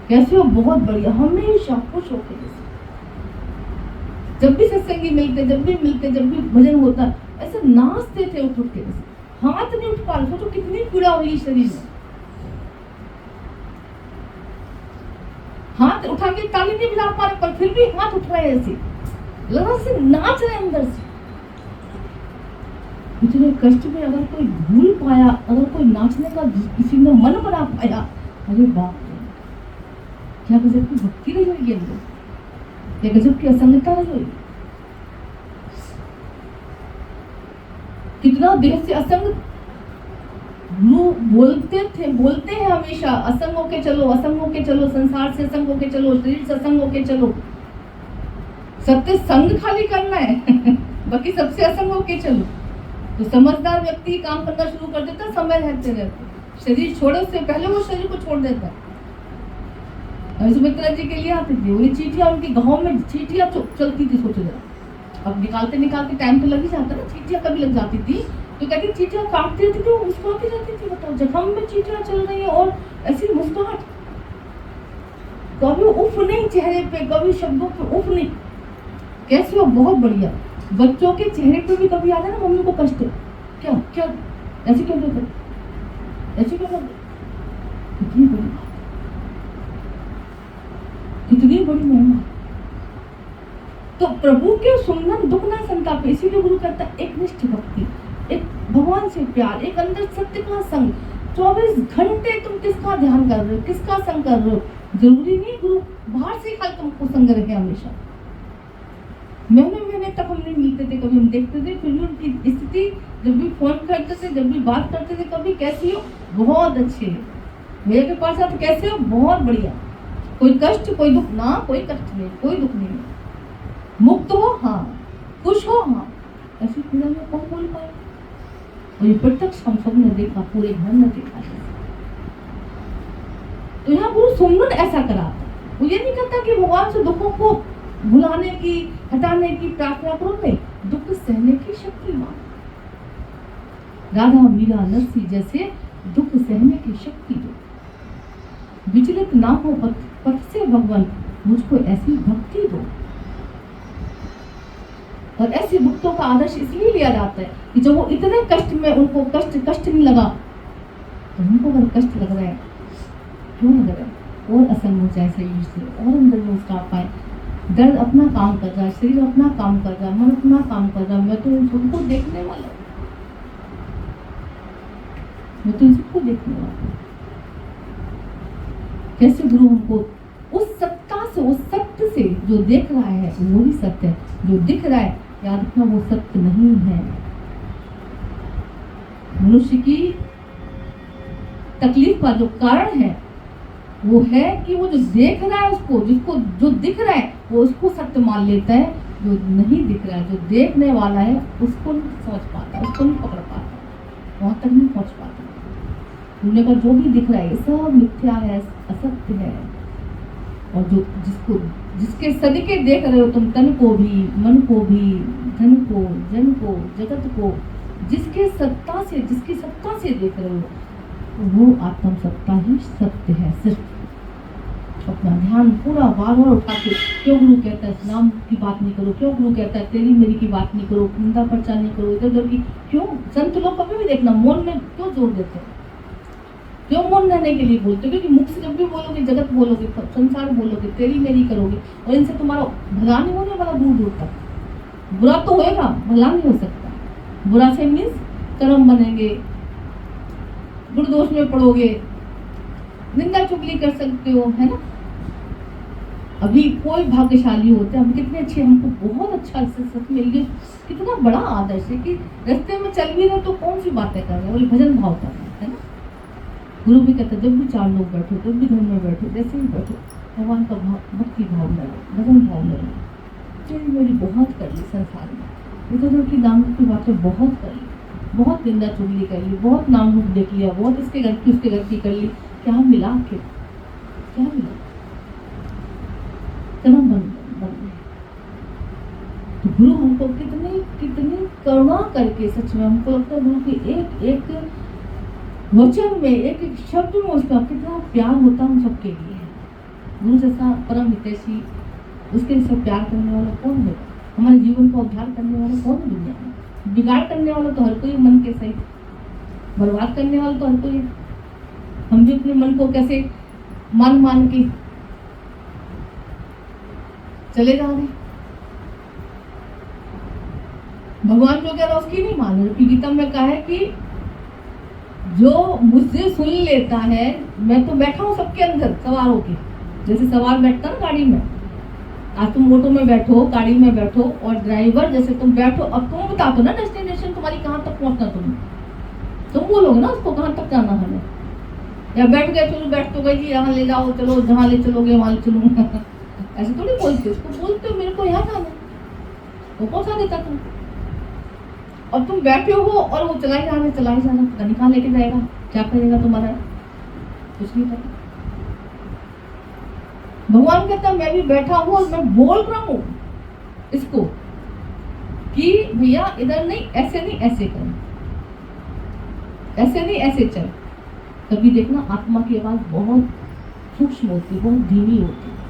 कैसे हो, बहुत बढ़िया, हमेशा खुश होके। जब भी सत्संगी मिलते, जब भी मिलते, जब भी भजन होता, ऐसे नाचते थे उठ के, हाथ नहीं उठ पा रहे, सोचो कितनी पीड़ा हुई शरीर में, हाथ उठा के ताली नहीं बजा पा रहे, पर फिर भी हाथ उठ रहे, ऐसे लगा से नाच रहे अंदर से। इतने कष्ट में अगर कोई भूल पाया, अगर कोई नाचने का किसी ने मन बना पाया, अरे बाप रे, क्या गजब की भक्ति रही होगी अंदर, क्या गजब की असंगता रही होगी, कितना देर से असंग गुरु बोलते हैं हमेशा, असंग होके चलो, असंग होके चलो, संसार से असंग होके चलो, शरीर से असंग होके चलो, सत्य संग खाली करना है बाकी सबसे असंग होके चलो। तो समझदार व्यक्ति काम करना शुरू कर देता है समय रहते रहते, शरीर छोड़े उससे पहले वो शरीर को छोड़ देता है। सुमित्रा जी के लिए आती थी, उन्हें चीटियां, उनके गाँव में चीटियां चलती थी, सोचो जरा, अब निकालते निकालते टाइम तो लग ही जाता ना, चीटियां कभी लग जाती थी, तो कहती चीटियां काटती थी तो मुस्कुराती जाती थी, बताओ जख्म में चीटियां चल रही है और ऐसी मुस्कुराहट, कभी उफ नहीं चेहरे पे, कभी शब्दों पे उफ नहीं। कैसे हो? बहुत बढ़िया। बच्चों के चेहरे पे भी कभी आता है ना मम्मी को कष्ट, क्या क्या ऐसे क्यों करते, ऐसे क्यों करते? कितनी बड़ी बात, कितनी बड़ी महिमा। तो प्रभु के सुंदर दुख न संताप, इसीलिए गुरु कहता है एक निष्ठ भक्ति, एक भगवान से प्यार, एक अंदर सत्य का संग। 24 घंटे तुम किसका ध्यान कर रहे हो, किसका संग कर रहे हो? जरूरी नहीं गुरु बाहर से खाली तुमको संग रहे हमेशा। महीने तक हम नहीं मिलते थे, कभी हम देखते थे, फिर भी उनकी स्थिति, जब भी फोन करते थे, जब भी बात करते थे, कभी कैसी हो? बहुत अच्छे। भैया के पास आप कैसे हो? बहुत बढ़िया। कोई कष्ट, कोई दुख? ना, कोई कष्ट नहीं, कोई दुख नहीं। मुक्त हो? हाँ। खुश हो? हाँ। ऐसी पूजा में कौन बोल पाए? और ये प्रत्यक्ष हम सब ने देखा, पूरे घर में देखा। तो यहाँ गुरु सुमरन ऐसा कराता, वो ये नहीं कहता कि भगवान से दुखों को भुलाने की, हटाने की प्रार्थना करो, नहीं, दुख सहने की शक्ति मांगो। राधा, मीरा, नरसी जैसे दुख सहने की शक्ति दो। विचलित ना हो पथ से भगवान, मुझको ऐसी भक्ति दो। और ऐसे भक्तों का आदर्श इसलिए लिया जाता है कि जब वो इतने कष्ट में, उनको कष्ट नहीं लगा, तो उनको अगर कष्ट लग रहा है, क्यों लग रहा है, और असंग हो जाए शरीर से, और अंदर में उसका पाए। दर्द अपना काम कर रहा है, शरीर अपना काम कर रहा है, मन अपना काम कर रहा है, मैं तो इन सबको देखने वाला हूँ, मैं तो इन सबको देखने वाला हूँ। कैसे गुरु हमको उस सत्ता से, उस सत्य से, जो देख रहा है वो ही सत्य है, जो दिख रहा है याद रखना वो सत्य नहीं है। मनुष्य की तकलीफ का जो कारण है वो है कि वो जो देख रहा है उसको, जिसको जो दिख रहा है वो उसको सत्य मान लेता है, जो नहीं दिख रहा है, जो देखने वाला है उसको नहीं समझ पाता, उसको नहीं पकड़ पाता, वहां तक नहीं पहुंच पाता। दुनिया का जो भी दिख रहा है सब मिथ्या है, असत्य है। और जो जिसके सदके देख रहे हो तुम, तन को भी, मन को भी, धन को, जन को, जगत को, जिसकी सत्ता से देख रहे हो वो आत्म सत्ता ही सत्य है। सिर्फ अपना ध्यान पूरा बार बार उठा के, क्यों गुरु कहता है नाम की बात नहीं करो, क्यों गुरु कहता है तेरी मेरी की बात नहीं करो, निंदा प्रचार नहीं करो, इधर उधर की, क्यों संत लोग कभी भी देखना मौन में क्यों जोर देते हैं, क्यों मौन रहने के लिए बोलते? क्योंकि मुख से जब भी बोलोगे, जगत बोलोगे, संसार बोलोगे, तेरी मेरी करोगे, और इनसे तुम्हारा भला नहीं होने वाला दूर दूर तक। बुरा तो होएगा, भला नहीं हो सकता। बुरा से मीन्स कर्म बनेंगे, गुण दोष में पड़ोगे, निंदा चुगली कर सकते हो, है ना। अभी कोई भाग्यशाली होते हैं, हम कितने अच्छे, हमको बहुत अच्छा सच मिल गया, कितना बड़ा आदर्श है कि रास्ते में चल भी रहे तो कौन सी बातें कर रहे हैं, बोले भजन भाव कर रहे हैं, है ना। गुरु भी कहते जब भी 4 लोग बैठो, जब भी घर में बैठो, जैसे भी बैठो, भगवान का भक्ति भाव में रहो, भजन भाव में रहो। तेरी मेरी बहुत कर ली संसार में, इधर उधर की दाम की बातें बहुत कर ली, बहुत निंदा चुगली कर ली, बहुत नाम रूप देख लिया, बहुत इसके घर की उसके घर की कर ली, क्या मिला के, क्या मिला? कर्म बन गए। तो गुरु हमको कितनी करुणा करके, सच में हमको लगता है गुरु की एक एक वचन में, एक एक शब्द में उसका कितना प्यार होता हम सबके लिए है। गुरु जैसा परम हितैषी, उसके जैसा प्यार करने वाला कौन है? हमारे जीवन को उद्धार करने वाला कौन है दुनिया में? बिगाड़ करने वाला तो हर कोई मन के सही, बर्बाद करने वाला तो हर कोई। हम भी अपने मन को कैसे मान के चले जा रहे। भगवान जो कह रहा है उसकी नहीं मान रहे। गीता में कहा है कि जो मुझसे सुन लेता है, मैं तो बैठा हूँ सबके अंदर सवार होके, जैसे सवार बैठता ना गाड़ी में। आज तुम ऑटो में बैठो, गाड़ी में बैठो, और ड्राइवर जैसे तुम बैठो, अब तुम बता दो ना डेस्टिनेशन तुम्हारी कहाँ तक पहुँचना, तुम बोलोगे ना उसको कहाँ तक जाना हमें। या बैठ गए, चलो बैठ तो गई जी, यहाँ ले जाओ, चलो जहाँ ले चलोगे वहाँ ले चलूंगा ऐसे थोड़ी बोलते, उसको बोलते हो मेरे को यहाँ जाना, वो पहुँचा देता तुम। और तुम बैठे हो और वो चला ही जाना, पता नहीं कहाँ लेके जाएगा, क्या करेगा तुम्हारा, कुछ नहीं पता। भगवान कहता मैं भी बैठा हूँ और मैं बोल रहा हूँ इसको कि भैया इधर नहीं, ऐसे नहीं, ऐसे कर, ऐसे नहीं, ऐसे चल। कभी देखना आत्मा की आवाज बहुत सूक्ष्म होती है, बहुत धीमी होती है।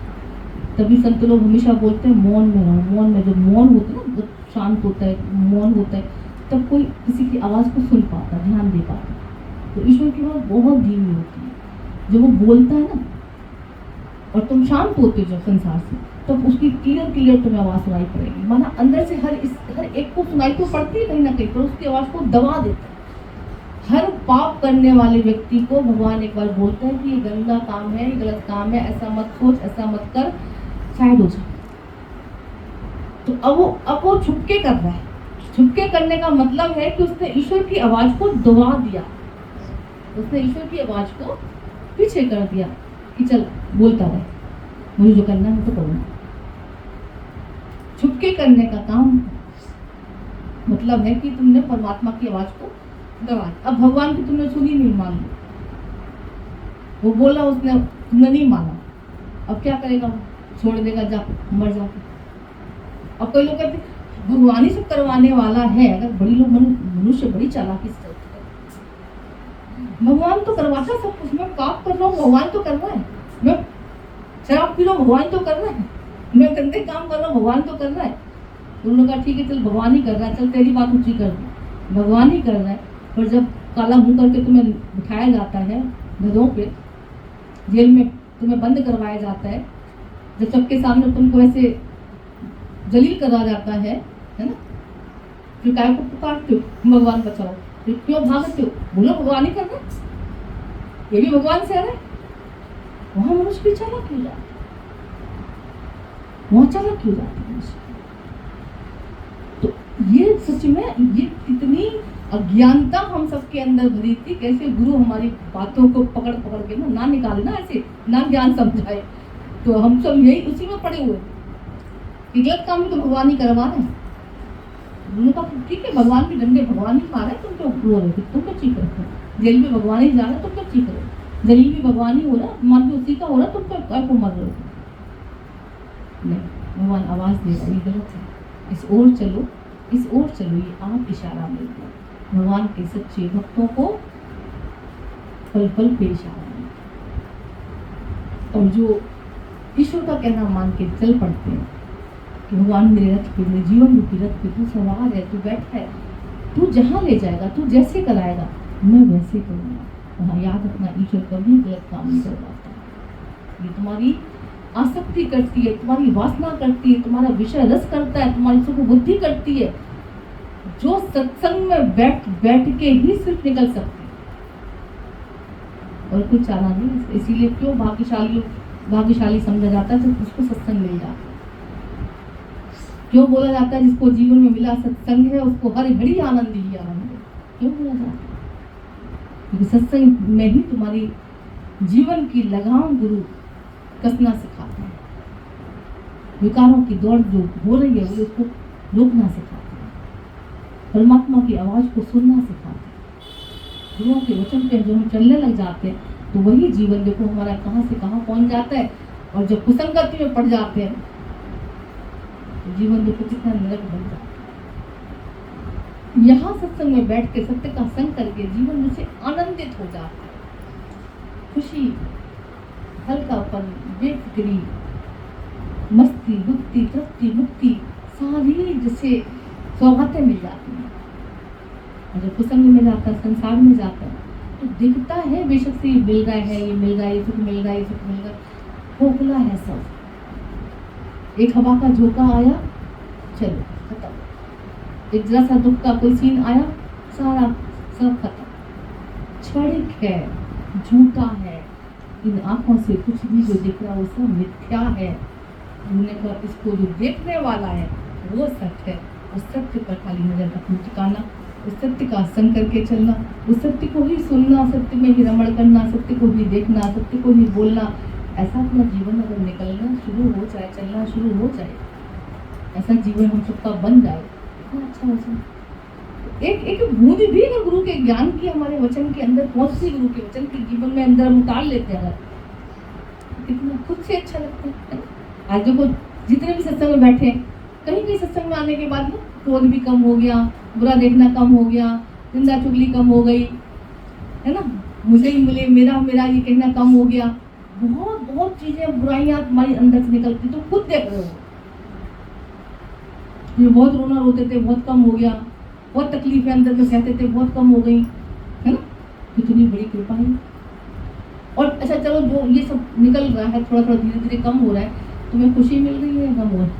तभी संत लोग हमेशा बोलते हैं मौन में रहो, मौन में। जब मौन होता है ना, जब शांत होता है, मौन होता है, तब कोई किसी की आवाज़ को सुन पाता, ध्यान दे पाता। तो ईश्वर की आवाज़ बहुत धीमी होती है। जब वो बोलता है ना और तुम शांत होते हो जब संसार से, तब उसकी क्लियर तुम्हें आवाज़ सुनाई पड़ेगी। माना अंदर से हर एक को सुनाई तो पड़ती है कहीं ना कहीं, पर उसकी आवाज़ को दबा देता है। हर पाप करने वाले व्यक्ति को भगवान एक बार बोलते हैं कि ये गंदा काम है, ये गलत काम है, ऐसा मत सोच, ऐसा मत कर, साइड हो जा। तो अब वो छुपके कर रहा है। छुपके करने का मतलब है कि उसने ईश्वर की आवाज़ को दबा दिया, उसने ईश्वर की आवाज़ को पीछे कर दिया कि चल बोलता रहे, मुझे जो करना है मैं तो करूँगा। छुपके करने का काम मतलब है कि तुमने परमात्मा की आवाज़ को दबा। अब भगवान की तुमने सुनी नहीं, मान लो वो बोला, उसने तुमने नहीं माना, अब क्या करेगा? छोड़ देगा, जा मर जा। अब कोई लोग कहते भगवान ही सब करवाने वाला है। अगर बड़ी लोग मनुष्य बड़ी चालाकी से चलते हैं, भगवान तो करवाता सब कुछ। मैं पाप कर रहा हूँ, भगवान तो कर रहा है। मैं शराब पी रहा हूँ, भगवान तो कर रहा है। मैं गंदे काम कर रहा हूँ, भगवान तो कर रहा है। उन्होंने कहा ठीक है, चल भगवान ही कर रहा है, चल तेरी बात ऊँची कर दी, भगवान ही कर रहा है। पर जब काला मुंह करके तुम्हें बिठाया जाता है गधों पे, जेल में तुम्हें बंद करवाया जाता है, जब सबके सामने तुमको ऐसे जलील करा जाता है ना, फिर काय को पुकारते हो भगवान बचाओ, फिर क्यों भागते हो? बोलो भगवान ही कर रहे, ये भी भगवान से आ रहा है। वहां मनुष्य भी चालाक क्यों जाता, वहां चालाक क्यों जाता मनुष्य? तो ये सच में ये कितनी अज्ञानता हम सबके अंदर भरी थी। कैसे गुरु हमारी बातों को पकड़ पकड़ के ना निकाले, ना ऐसे ना ज्ञान समझाए, तो हम सब यही उसी में पड़े हुए कि गलत काम तो भगवान ही करवा रहे हैं। उन्होंने कहा ठीक है, भगवान भी डंडे भगवान ही खा रहे, तुम क्यों रो रहे थे, तुम क्या चीख रहे हो? जेल में भगवान ही जा रहा है, तुम क्या चीख रहे हो? जलील भी भगवान ही हो रहा, मन भी उसी का हो रहा, तुम क्या मर रहे हो? नहीं, भगवान आवाज दे रहा है, ये गलत है, इस ओर चलो, इस ओर चलो, ये आप इशारा मिलता है। भगवान के सच्चे भक्तों को पल पल पे इशारा मिलता है। और जो ईश्वर का कहना मान के चल पड़ते हैं कि भगवान मेरे रथ पे, मेरे जीवन रूपी रथ पे तू सवार है, तू बैठा है, तू जहाँ ले जाएगा, तू जैसे कराएगा मैं वैसे करूँगा। वहाँ याद रखना, ईश्वर कभी गलत काम नहीं करवाता। ये तुम्हारी आसक्ति करती है, तुम्हारी वासना करती है, तुम्हारा विषय रस करता है, तुम्हारी सुख बुद्धि करती है, जो सत्संग में बैठ के ही सिर्फ निकल सकती है, और कुछ चाला नहीं। इसीलिए क्यों भाग्यशाली समझा जाता है जब उसको सत्संग मिल जाता है। क्यों बोला जाता है जिसको जीवन में मिला सत्संग है उसको हर घड़ी आनंद ही आनंद है? क्यों बोला जाता है? क्योंकि सत्संग में ही तुम्हारी जीवन की लगाम गुरु कसना सिखाते हैं। विकारों की दौड़ जो हो रही है वो उसको रोकना सिखाते हैं, परमात्मा की आवाज़ को सुनना सिखाते हैं। गुरुओं के वचन पे जो हम चलने लग जाते हैं तो वही जीवन देखो हमारा कहाँ से कहाँ पहुँच जाता है। और जब कुसंगति में पड़ जाते हैं तो जीवन देखो कितना नरक बन जाता है। यहाँ सत्संग में बैठ के सत्य का संग करके जीवन में से आनंदित हो जाता है, खुशी, हल्कापन, बेफिक्री, मस्ती, भक्ति, तृप्ति, मुक्ति, सारी जैसे सौगातें मिल जाती हैं। और जब कुसंग में जाता है, संसार में जाता है, तो दिखता है बेशक से ये मिल रहा है, ये मिल रहा है, ये सुख मिल रहा है, ये सुख मिल रहा है, खोखला है सब। एक हवा का झोंका आया, चलो खत्म। एक जरा सा दुख का कोई सीन आया, सारा सब खत्म। क्षणिक है, झूठा है, इन आंखों से कुछ भी जो दिख रहा है वो सब मिथ्या है। उन्होंने कहा इसको जो देखने वाला है वो सत्य है। उस सत्य पर खाली नजर रखना, टिकाना, उस सत्य का संग करके चलना, उस सत्य को ही सुनना, सत्य में ही रमण करना, सत्य को ही देखना, सत्य को ही बोलना। ऐसा अपना जीवन अगर निकलना शुरू हो जाए, चलना शुरू हो जाए, ऐसा जीवन हम सबका बन जाए, कितना अच्छा हो जाए। एक बूंद भी अगर गुरु के ज्ञान की हमारे वचन के अंदर पहुंचती, गुरु के वचन के जीवन में अंदर हम उतार लेते हैं, कितना खुद से अच्छा लगता है। आज देखो जितने भी सत्संग में बैठे हैं, कहीं सत्संग में आने के बाद ना क्रोध भी कम हो गया, बुरा देखना कम हो गया, निंदा चुगली कम हो गई, है ना, मुझे ही मिले, मेरा ये कहना कम हो गया, बहुत बहुत चीजें बुराइयां तुम्हारी अंदर से निकलती, तुम खुद देख रहे हो। ये बहुत रोना रोते थे, बहुत कम हो गया, बहुत तकलीफें अंदर में सहते थे, बहुत कम हो गई, है ना? कितनी बड़ी कृपा है। और अच्छा चलो, जो ये सब निकल रहा है, थोड़ा थोड़ा धीरे धीरे कम हो रहा है, तुम्हें खुशी मिल रही है या गम हो रहा है?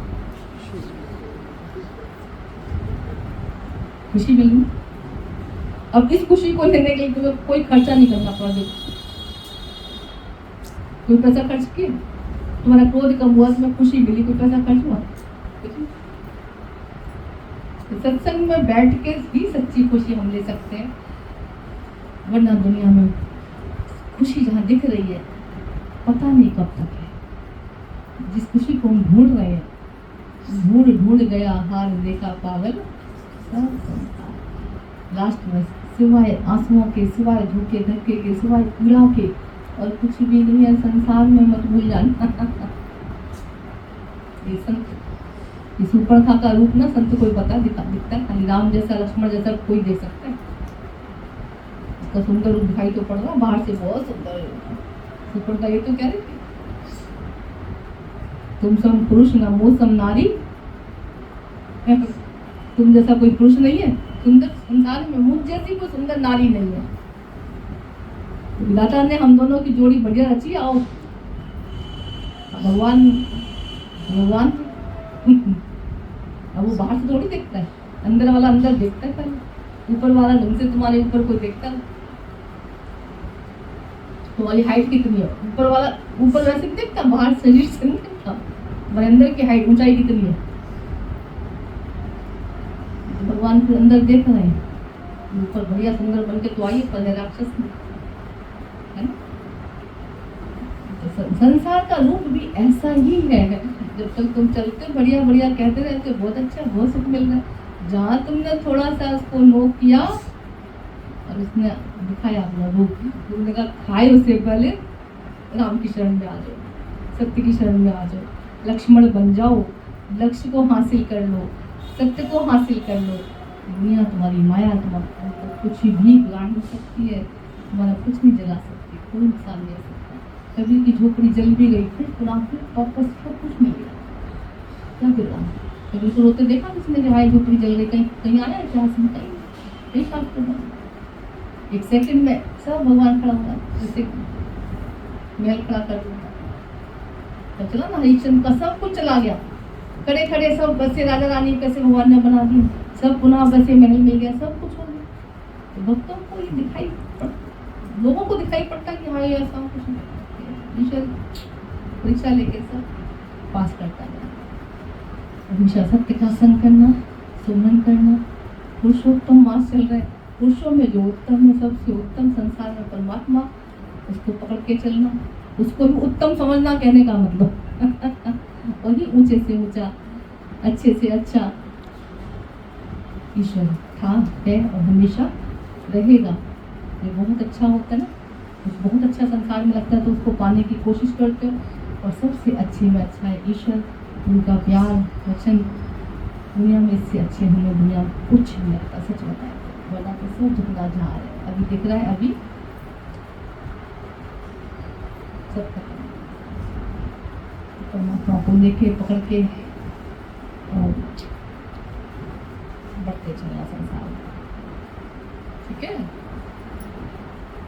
खुशी मिल रही। अब इस खुशी को लेने के लिए तुम्हें कोई खर्चा नहीं करना पड़ा। कोई पैसा खर्च किया? तुम्हारा क्रोध कम हुआ, तुम्हें खुशी मिली, कोई पैसा खर्च हुआ? सत्संग में बैठ के ही सच्ची खुशी हम ले सकते हैं, वरना दुनिया में खुशी जहाँ दिख रही है पता नहीं कब तक है। जिस खुशी को हम ढूंढ रहे हैं, ढूंढ ढूंढ गया हार देखा पागल सब संसार। लास्ट में सिवाय आंसुओं के, सिवाय धोखे धक्के के, सिवाय पीड़ा के और कुछ भी नहीं है संसार में, मत भूल जाना। ये संत, ये सुपर्णखा का रूप ना संत कोई पता दिखता है, खाली राम जैसा लक्ष्मण जैसा कोई देख सकता है। इसका सुंदर रूप दिखाई तो पड़ रहा, बाहर से बहुत सुंदर है सुपर्णखा। ये तो कह रही थी, तुम सम पुरुष न मोह सम नारी। तुम जैसा कोई पुरुष नहीं है सुंदर संसार में, मुझ जैसी कोई सुंदर नारी नहीं है। विधाता ने हम दोनों की जोड़ी बढ़िया रची। आओ भगवान, भगवान अब वो बाहर से थोड़ी देखता है, अंदर वाला अंदर देखता है पहले। ऊपर वाला ढंग से तुम्हारे ऊपर कोई देखता है, तुम्हारी हाइट कितनी है, ऊपर वाला ऊपर वैसे नहीं देखता, बाहर शरीर से नहीं देखता, पर अंदर की हाइट ऊंचाई कितनी है भगवान फिर अंदर देख रहे हैं। ऊपर बढ़िया सुंदर बन के तो आइए, पर है राक्षस है ना। संसार का रूप भी ऐसा ही है। जब तक तुम चलते बढ़िया बढ़िया कहते रहते बहुत अच्छा, बहुत सुख मिल रहा है, जहाँ तुमने थोड़ा सा उसको नोक किया और उसने दिखाया अपना रूप, तुमने कहा खाए उससे पहले राम की शरण में आ जाओ, सत्य की शरण में आ जाओ, लक्ष्मण बन जाओ, लक्ष्य को हासिल कर लो, सत्य को हासिल कर लो। दुनिया तुम्हारी माया, तुम्हारा कुछ भी बिगाड़ नहीं सकती है, तुम्हारा कुछ नहीं जला सकती, कोई नुकसान नहीं सकता। कभी की झोपड़ी जल भी गई, फिर वापस सब कुछ मिल गया, क्या गिरा? कभी तो रोते देखा किसने कि हाय झोपड़ी जल गई? कहीं कहीं आया इतिहास में? कहीं शास्त्र में? एक सेकंड में सब भगवान खड़ा हुआ, जैसे महल खड़ा कर दिया, तो चला ना हरिश्चंद्र का सब कुछ चला गया, खड़े खड़े सब बसे राजा रानी कैसे भगवान ने बना दी, सब पुनः बसे महल मिल गया, सब कुछ हो गया। तो भक्तों को ये दिखाई लोगों को दिखाई पड़ता कि हाँ ये ऐसा कुछ नहीं, ईश्वर परीक्षा लेके सब पास करता है। हमेशा सत्य का संग करना, सुमन करना, पुरुषोत्तम मास चल रहे, पुरुषों में जो उत्तम है, सबसे उत्तम संसार में परमात्मा, उसको पकड़ के चलना, उसको भी उत्तम समझना, कहने का मतलब वही ऊंचे से ऊंचा, अच्छे से अच्छा ईश्वर था, है और हमेशा रहेगा। ये बहुत अच्छा होता है ना, बहुत अच्छा संसार में लगता है तो उसको पाने की कोशिश करते हो, और सबसे अच्छे में अच्छा है ईश्वर, उनका प्यार वचन। दुनिया में इससे अच्छे हमें दुनिया में कुछ नहीं लगता, सच बताए, वरना तो सब झुकना जा रहा है। अभी दिख रहा है, अभी सब परमात्मा को लेके पकड़ के